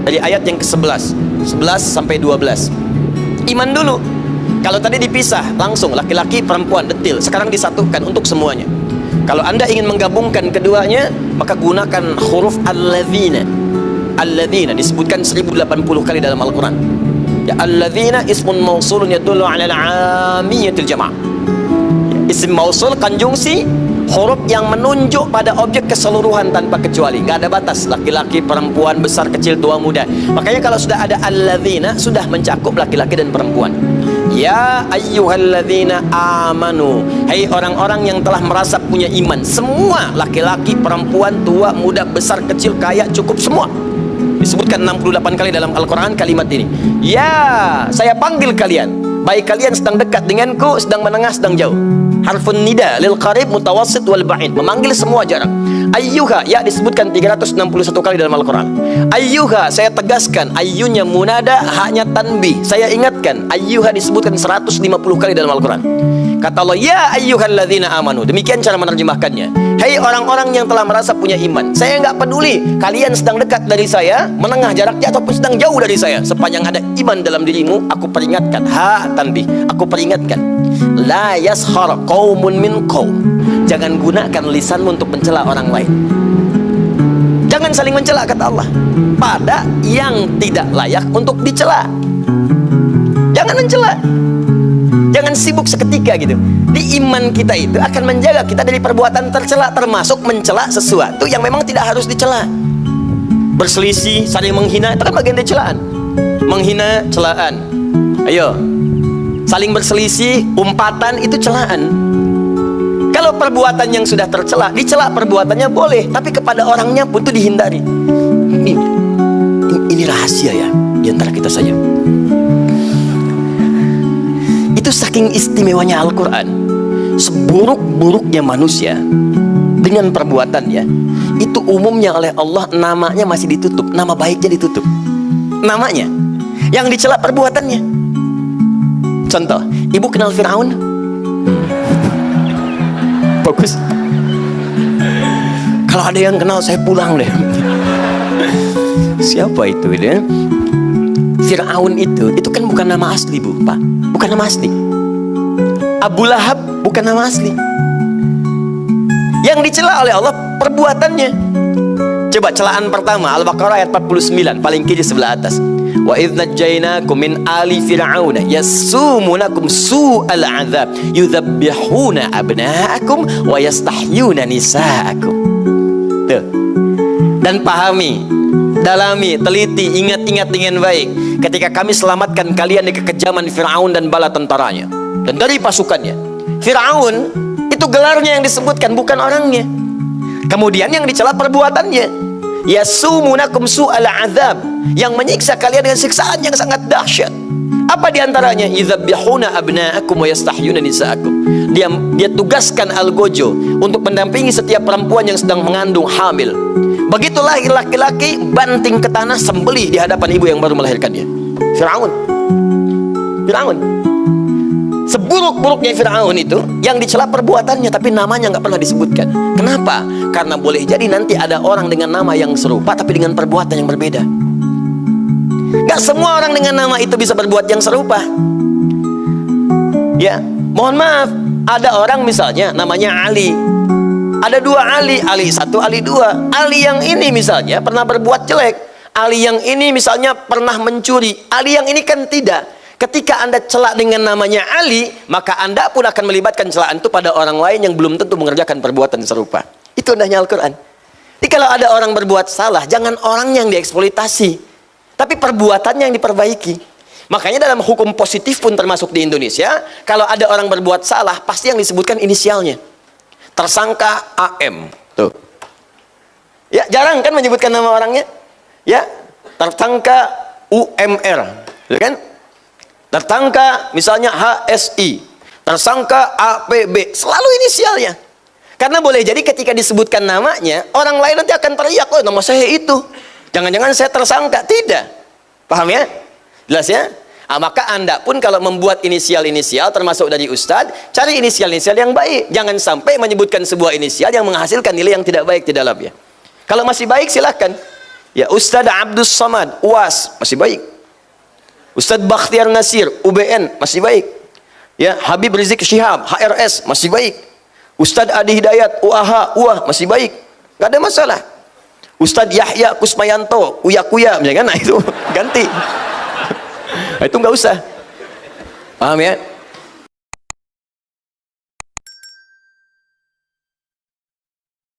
dari ayat yang ke-11, 11 sampai 12. Iman dulu. Kalau tadi dipisah langsung laki-laki perempuan detil, sekarang disatukan untuk semuanya. Kalau Anda ingin menggabungkan keduanya, maka gunakan huruf alladzina. Alladzina disebutkan 1080 kali dalam Al-Quran. Ya, alladzina ismun mausulun yadullu ala al-'amiyatil jama'. Isim mausul konjungsi, huruf yang menunjuk pada objek keseluruhan tanpa kecuali, nggak ada batas, laki-laki, perempuan, besar, kecil, tua, muda. Makanya kalau sudah ada alladzina, sudah mencakup laki-laki dan perempuan. Ya ayyuhalladzina amanu, hai orang-orang yang telah merasa punya iman, semua laki-laki, perempuan, tua, muda, besar, kecil, kaya, cukup, semua. Disebutkan 68 kali dalam Al-Quran kalimat ini. Ya, saya panggil kalian, baik kalian sedang dekat denganku, sedang menengah, sedang jauh. Harfun nida lil qarib, mutawassit wal ba'id, memanggil semua jarak. Ayyuha, ya disebutkan 361 kali dalam Al-Quran. Ayyuha, saya tegaskan, ayyunya munada, haknya tanbih, saya ingatkan. Ayyuha disebutkan 150 kali dalam Al-Quran. Kata Allah, ya ayyuhalladzina amanu, demikian cara menerjemahkannya. Hei orang-orang yang telah merasa punya iman, saya nggak peduli kalian sedang dekat dari saya, menengah jaraknya, ataupun sedang jauh dari saya, sepanjang ada iman dalam dirimu, aku peringatkan. Ha tanbih, aku peringatkan. La yashar qaumun min qaum, jangan gunakan lisanmu untuk mencela orang lain. Jangan saling mencela, kata Allah, pada yang tidak layak untuk dicela. Jangan mencela. Jangan sibuk seketika gitu. Di iman kita itu akan menjaga kita dari perbuatan tercela, termasuk mencela sesuatu yang memang tidak harus dicela. Berselisih, saling menghina, itu kan bagian dari celaan. Menghina, celaan. Ayo, saling berselisih, umpatan, itu celaan. Kalau perbuatan yang sudah tercela, dicela perbuatannya boleh, tapi kepada orangnya pun itu dihindari. Ini rahasia ya, di antara kita saja. Itu saking istimewanya Al-Quran. Seburuk-buruknya manusia dengan perbuatannya, itu umumnya oleh Allah namanya masih ditutup, nama baiknya ditutup, namanya. Yang dicela perbuatannya. Contoh, ibu kenal Fir'aun? Bagus. Kalau ada yang kenal, saya pulang deh. Siapa itu ya? Fir'aun itu kan bukan nama asli, Bu, Pak. Bukan nama asli. Abu Lahab bukan nama asli. Yang dicela oleh Allah perbuatannya. Coba celaan pertama, Al-Baqarah ayat 49, paling kiri sebelah atas. Wa idz najjaynakum min ali fir'auna yasumunakum su'al 'adzab yudzabbihuna abna'akum wa yastahyuna nisa'akum. Tuh. Dan pahami, dalami, teliti, ingat-ingat dengan baik. Ketika kami selamatkan kalian dari kekejaman Fir'aun dan bala tentaranya dan dari pasukannya. Fir'aun itu gelarnya yang disebutkan, bukan orangnya. Kemudian yang dicela perbuatannya. Yasumunakum su'al 'adzab, yang menyiksa kalian dengan siksaan yang sangat dahsyat. Apa diantaranya? Yudzabbihuna abna'akum wa yastahyuna nisa'akum. Dia tugaskan algojo untuk mendampingi setiap perempuan yang sedang mengandung hamil. Begitu lahir laki-laki, banting ke tanah, sembelih di hadapan ibu yang baru melahirkannya. Fir'aun. Seburuk-buruknya Fir'aun itu, yang dicela perbuatannya, tapi namanya nggak pernah disebutkan. Kenapa? Karena boleh jadi nanti ada orang dengan nama yang serupa, tapi dengan perbuatan yang berbeda. Nggak semua orang dengan nama itu bisa berbuat yang serupa. Ya, mohon maaf, ada orang misalnya namanya Ali. Ada dua Ali, Ali satu, Ali dua. Ali yang ini misalnya pernah berbuat jelek, Ali yang ini misalnya pernah mencuri, Ali yang ini kan tidak. Ketika Anda celak dengan namanya Ali, maka Anda pun akan melibatkan celaan itu pada orang lain yang belum tentu mengerjakan perbuatan serupa. Itu indahnya Al-Quran. Jadi kalau ada orang berbuat salah, jangan orang yang dieksploitasi, tapi perbuatannya yang diperbaiki. Makanya dalam hukum positif pun termasuk di Indonesia, kalau ada orang berbuat salah, pasti yang disebutkan inisialnya. Tersangka AM, tuh. Ya, jarang kan menyebutkan nama orangnya. Ya, tersangka UMR, ya kan? Tersangka misalnya HSI, tersangka APB, selalu inisialnya. Karena boleh jadi ketika disebutkan namanya, orang lain nanti akan teriak, oh nama saya itu. Jangan-jangan saya tersangka. Tidak. Paham ya? Jelas ya? Maka Anda pun kalau membuat inisial-inisial termasuk dari Ustadz, cari inisial-inisial yang baik. Jangan sampai menyebutkan sebuah inisial yang menghasilkan nilai yang tidak baik di dalamnya. Kalau masih baik silahkan. Ya, Ustadz Abdus Somad, UAS, masih baik. Ustadz Bakhtiar Nasir, UBN, masih baik. Ya, Habib Rizik Syihab, HRS, masih baik. Ustadz Adi Hidayat, UAH, UAH, masih baik. Gak ada masalah. Ustadz Yahya Kusmayanto, Uya-Kuya, misalkan, nah itu ganti. Nah, itu nggak usah. Paham ya?